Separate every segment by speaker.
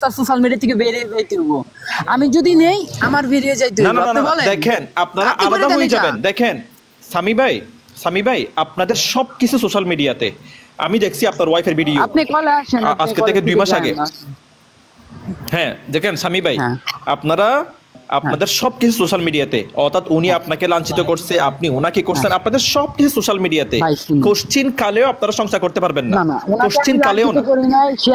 Speaker 1: Social media থেকে বেরিয়ে যাইতে হবো। আমি যদি নেই আমার বেরিয়ে যাইতে
Speaker 2: না
Speaker 1: হবো।
Speaker 2: না
Speaker 1: আপনি
Speaker 2: না
Speaker 1: বলেন
Speaker 2: দেখেন আপনারা
Speaker 1: আপনি করে
Speaker 2: আলাদা
Speaker 1: দেন
Speaker 2: হয়ে
Speaker 1: এটা।
Speaker 2: যাবেন। দেখেন সামি ভাই আপনাদের সবকিছু সোশ্যাল মিডিয়াতে। আমি দেখছি আপনার ওয়াইফের ভিডিও
Speaker 1: আপনি কলে আসেন, আপনি
Speaker 2: আজকে
Speaker 1: কলেজ
Speaker 2: থেকে 2
Speaker 1: থেকে
Speaker 2: মাস
Speaker 1: যান
Speaker 2: আগে।
Speaker 1: না।
Speaker 2: হ্যাঁ দেখেন সামি ভাই
Speaker 1: হ্যাঁ।
Speaker 2: আপনারা আপনাদের সবকিছু সোশ্যাল মিডিয়াতে, অর্থাৎ উনি আপনাকে লাঞ্ছিত করছে, আপনি ওনাকে করছেন, আপনাদের সবকিছু সোশ্যাল মিডিয়াতে।
Speaker 1: ভাই, শুনুন।
Speaker 2: কোশ্চিন কালেও আপনারা সংসার করতে পারবেন না,
Speaker 1: না না ওনাকে
Speaker 2: কোশ্চিন
Speaker 1: আমি
Speaker 2: কালেও
Speaker 1: লাঞ্ছিত
Speaker 2: না।
Speaker 1: করি নাই। সে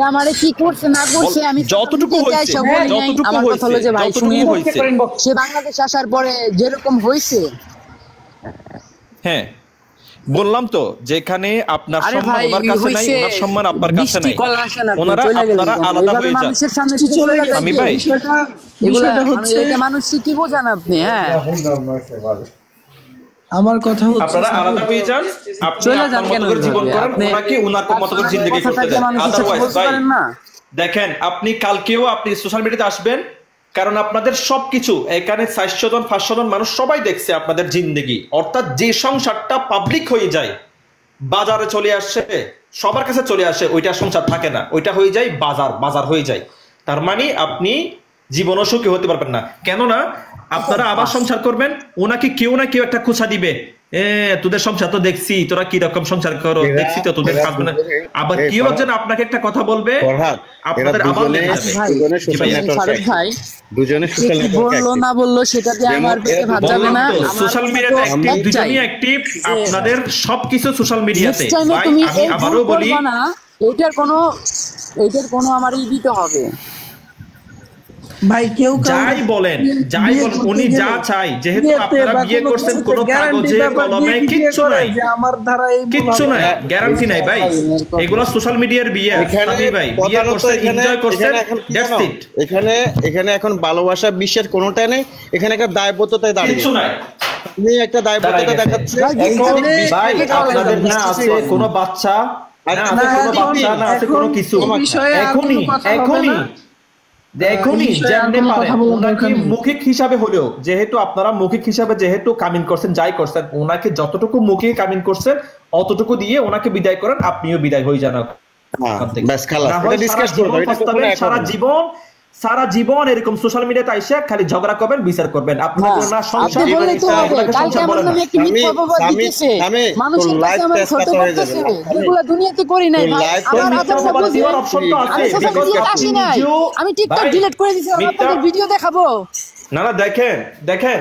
Speaker 1: আমারে কি করছে না করছে আমি
Speaker 2: যতটুকু হয়েছে, যতটুকু
Speaker 1: আমার কথা হলো
Speaker 2: হয়েছে,
Speaker 1: যে ভাই
Speaker 2: যতটুকু
Speaker 1: শুনেন,
Speaker 2: হয়েছে।
Speaker 1: সে বাংলাদেশ আসার পরে যেরকম হয়েছে।
Speaker 2: হ্যাঁ বললাম তো, যেখানে আপনার
Speaker 1: আরে
Speaker 2: সম্মান
Speaker 1: ভাই,
Speaker 2: ওনার কাছে নাই,
Speaker 1: হইছে,
Speaker 2: ওনার সম্মান আপনার কাছে
Speaker 1: বৃষ্টি
Speaker 2: নাই,
Speaker 1: কল আসে না,
Speaker 2: ওনারা
Speaker 1: চলে গেলেন
Speaker 2: আপনারা
Speaker 1: কেন?
Speaker 2: আলাদা
Speaker 1: এইভাবে
Speaker 2: হয়ে যান।
Speaker 1: মানুষের সামনে থেকে চলে গেলেন
Speaker 2: আমি
Speaker 1: কি?
Speaker 2: ভাই
Speaker 1: বিষয়টা হচ্ছে এটা মানুষ কি বোঝান আপনি? হ্যাঁ
Speaker 3: আমার কথা হচ্ছে
Speaker 2: আপনারা আলাদা হয়ে যান, আপনি
Speaker 1: চলে
Speaker 2: আপনার
Speaker 1: যান
Speaker 2: মতো
Speaker 1: কেন
Speaker 2: করে জীবন
Speaker 1: এইভাবে?
Speaker 2: করেন,
Speaker 1: আপনি
Speaker 2: ওনাকে ওনার মতো করে জিন্দেগি
Speaker 1: কথা
Speaker 2: করতে
Speaker 1: থাকলে
Speaker 2: দেন।
Speaker 1: মানুষের সাথে
Speaker 2: আদারওয়াইজ
Speaker 1: বলতে
Speaker 2: ভাই
Speaker 1: পারেন না।
Speaker 2: দেখেন, আপনি কালকেও আপনি সোশ্যাল মিডিয়াতে আসবেন, কারণ আপনাদের সবকিছু এখানে 400 জন 500 জন মানুষ সবাই দেখছে আপনাদের জিন্দেগি। অর্থাৎ যে সংসারটা পাবলিক হয়ে যায়, বাজারে চলে আসে, সবার কাছে চলে আসে, ওইটা সংসার থাকে না, ওইটা হয়ে যায় বাজার হয়ে যায়। তার মানে আপনি জীবনও সুখী হতে পারবেন না। কেননা আপনারা আবার সংসার করবেন, ওনাকে কেউ না কেউ একটা খোঁচা দিবে, তোদের সংসার তো দেখছি, তোরা কি রকম সংসার করো, দেখছি তো তোদের কাজ না। আবার কেউ একজন আপনাকে একটা কথা বলবে, আপনাদের আবার লেগে যাবে।
Speaker 1: ভাই
Speaker 4: দুজনে সোশ্যাল
Speaker 1: বললো না বললো সেটা দিয়ে আমার পেটে ভাত যাবে না।
Speaker 2: সোশ্যাল মিডিয়াতে অ্যাক্টিভ, দুজনেই অ্যাক্টিভ, আপনাদের সবকিছু সোশ্যাল মিডিয়াতে। ভাই
Speaker 1: তুমি
Speaker 2: আমি আবারও বলি,
Speaker 1: না এটার কোনো আমার দিতে হবে।
Speaker 3: ভাই কেউ
Speaker 2: যাই বলেন উনি যা চাই, যেহেতু আপনারা বিয়ে করছেন, কোনো কাগজে কলমে কিচ্ছু নাই,
Speaker 3: আমার দ্বারা
Speaker 2: কিচ্ছু নাই, গ্যারান্টি নাই ভাই। এগুলো সোশ্যাল মিডিয়ার বিয়ে। সামি ভাই বিয়ে করছেন, এনজয় করছেন, দ্যাটস ইট।
Speaker 4: এখানে এখন ভালোবাসা বিশ্বের কোনোটাই নেই, এখানে একটা দায়বদ্ধতায় দাঁড়িয়ে
Speaker 2: কিচ্ছু নাই।
Speaker 4: আপনি একটা দায়বদ্ধতা দেখাচ্ছে।
Speaker 2: ভাই আপনাদের না আছে কোনো বাচ্চা, না আছে কোনো বাচ্চা, না আছে কোনো কিছু, এখনই জানতে পারেন ওনাকে মৌখিক হিসাবে হলেও, যেহেতু আপনারা মৌখিক হিসাবে যেহেতু কামিন করছেন, যাই করছেন, ওনাকে যতটুকু মৌখিক কামিন করছেন অতটুকু দিয়ে ওনাকে বিদায় করেন, আপনিও বিদায় হয়ে যান। সারা জীবন এরকম সোশ্যাল মিডিয়াতে আইসা খালি ঝগড়া করবেন, বিচার করবেন, আপনার না সংসার বলেন না।
Speaker 1: দুনিয়াতে করি নাই, আমি টিকটক ডিলিট করে দিয়েছি, আপনাদের ভিডিও দেখাবো
Speaker 2: না। দেখেন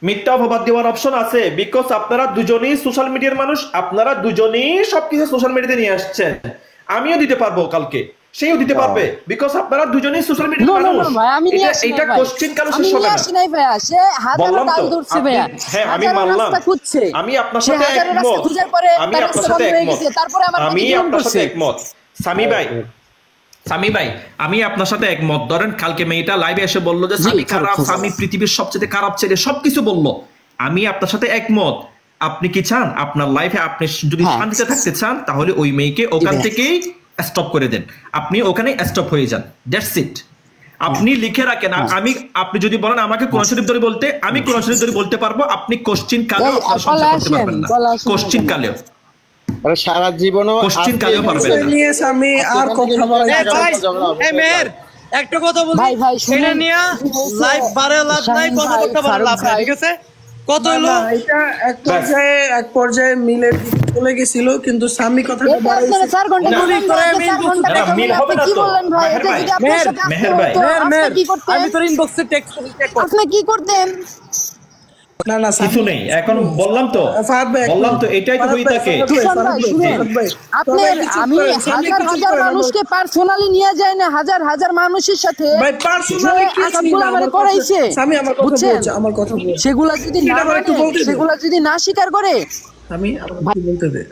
Speaker 2: মিথ্যা অপবাদ দেওয়ার অপশন আছে, বিকজ আপনারা দুজনেই সোশ্যাল মিডিয়ার মানুষ, আপনারা দুজনেই সবকিছু সোশ্যাল মিডিয়াতে নিয়ে আসছেন। আমিও দিতে পারবো কালকে, সেও দিতে পারবে, বিকজ আপনারা দুজনেই সোশ্যাল মিডিয়ার মানুষ। এটা কোশ্চেন কারো শেষ হবে না। বললাম তো, হ্যাঁ আমি মানলাম, আমি আপনার সাথে একমত। সামি ভাই আমি আপনার সাথে একমত। ধরেন কালকে মেয়েটা লাইভে এসে বললো যে স্বামী খারাপ, স্বামী পৃথিবীর সবচেয়ে খারাপ ছেলে, সবকিছু বললো, আমি আপনার সাথে একমত। আপনি কি চান আপনার লাইফে আপনি যদি শান্তিতে থাকতে চান, তাহলে ওই মেয়েকে ওখান থেকেই স্টপ করে দেন, আপনি ওখানে স্টপ হয়ে যান, দ্যাটস ইট। আপনি লিখে রাখেন, আপনি যদি বলেন আমাকে কোরআন শরীফ ধরে বলতে, আমি কোরআন শরীফ ধরে বলতে পারবো, আপনি কোশ্চিন কালেও সংসার করতে পারবেন না, কোশ্চিন কালেও,
Speaker 4: সারা জীবনও
Speaker 2: কোশ্চিন কালেও পারবেন না।
Speaker 3: আমি আর কথা বলা
Speaker 5: একটা কথা বলি, এটা নিয়ে লাইভ বারে লাভ নাই, কথা বলতে পারে লাভ নাই, ঠিক আছে? কত হলো
Speaker 3: এটা এক পর্যায়ে মিলে চলে গেছিল, কিন্তু স্বামী কথাটা
Speaker 5: আমি তোর ইনবক্সে টেক্সট
Speaker 1: আপনি কি করতেন?
Speaker 3: না না
Speaker 2: কিছু নেই, এখন বললাম তো এটাই তো হয়ে থাকে।
Speaker 1: আপনি আমি হাজার হাজার মানুষকে পার্সোনালি নিয়ে যাই না, হাজার হাজার মানুষের সাথে
Speaker 3: ভাই পার্সোনালি কি
Speaker 1: করাইছে,
Speaker 3: আমার কথা বল,
Speaker 1: সেগুলা যদি না স্বীকার করে,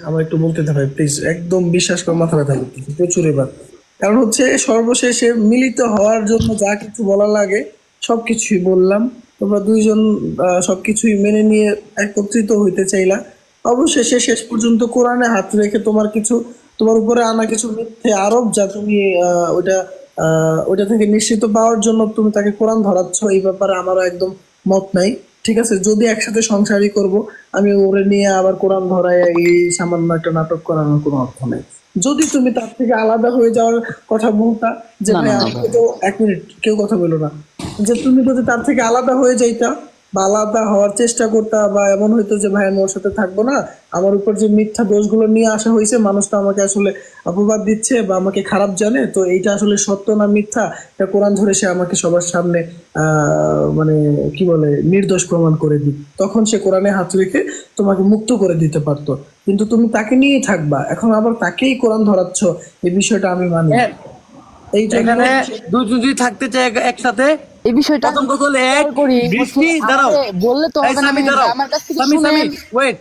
Speaker 3: আমার একটু বলতে দে ভাই প্লিজ, একদম বিশ্বাস করে মাথা ব্যথা করতেছি প্রচুর এবার। কারণ হচ্ছে সর্বশেষে মিলিত হওয়ার জন্য যা কিছু বলা লাগে সবকিছুই বললাম, তোমরা দুইজন সবকিছুই মেনে নিয়ে একত্রিত হইতে চাইলা। অবশেষে শেষ পর্যন্ত কোরআনে হাত রেখে তোমার উপরে আনা কিছু মিথ্যে আরোপ, যা তুমি ওইটা থেকে নিশ্চিত পাওয়ার জন্য তুমি তাকে কোরআন ধরাচ্ছ, এই ব্যাপারে আমারও একদম মত নাই। ঠিক আছে, যদি একসাথে সংসারই করব, আমি ওরে নিয়ে আবার কোরআন ধরায় এই সামান্য একটা নাটক করানোর কোনো অর্থ নেই। যদি তুমি তার থেকে আলাদা হয়ে যাওয়ার কথা বলতা যে
Speaker 1: না,
Speaker 3: ভাই
Speaker 1: না, না,
Speaker 3: আমাকে তো 1 মিনিট কেউ কথা বলো না, যে তুমি যদি তার থেকে আলাদা হয়ে যাইতা বা আলাদা হওয়ার চেষ্টা করতা, বা এমন হইতো যে ভাই আমি ওর সাথে থাকবো না, আমার উপর যে মিথ্যা দোষগুলো নিয়ে আসা হয়েছে, মানুষটা আমাকে আসলে অপবাদ দিচ্ছে বা আমাকে খারাপ জানে, তো এইটা আসলে সত্য না মিথ্যা এটা কোরআন ধরে সে আমাকে সবার সামনে মানে কি বলে নির্দোষ প্রমাণ করে দিত, তখন সে কোরআনে হাত রেখে তোমাকে মুক্ত করে দিতে পারতো। কিন্তু তুমি তাকে নিয়েই থাকবা, এখন আবার তাকেই কোরআন ধরাচ্ছ, এই বিষয়টা আমি মানি না। এই জন্য
Speaker 5: এখানে দুই থাকতে চাই একসাথে।
Speaker 1: এই বিষয়টা
Speaker 5: প্রথম কথা হলো এক
Speaker 1: করি
Speaker 5: বৃষ্টি, দাঁড়াও
Speaker 1: আমাকে বললে তো
Speaker 5: এই
Speaker 1: হবে না,
Speaker 5: সামি দাঁড়াও,
Speaker 1: আমার কাছ থেকে
Speaker 5: সামি
Speaker 1: শুনেন।
Speaker 5: ওয়েট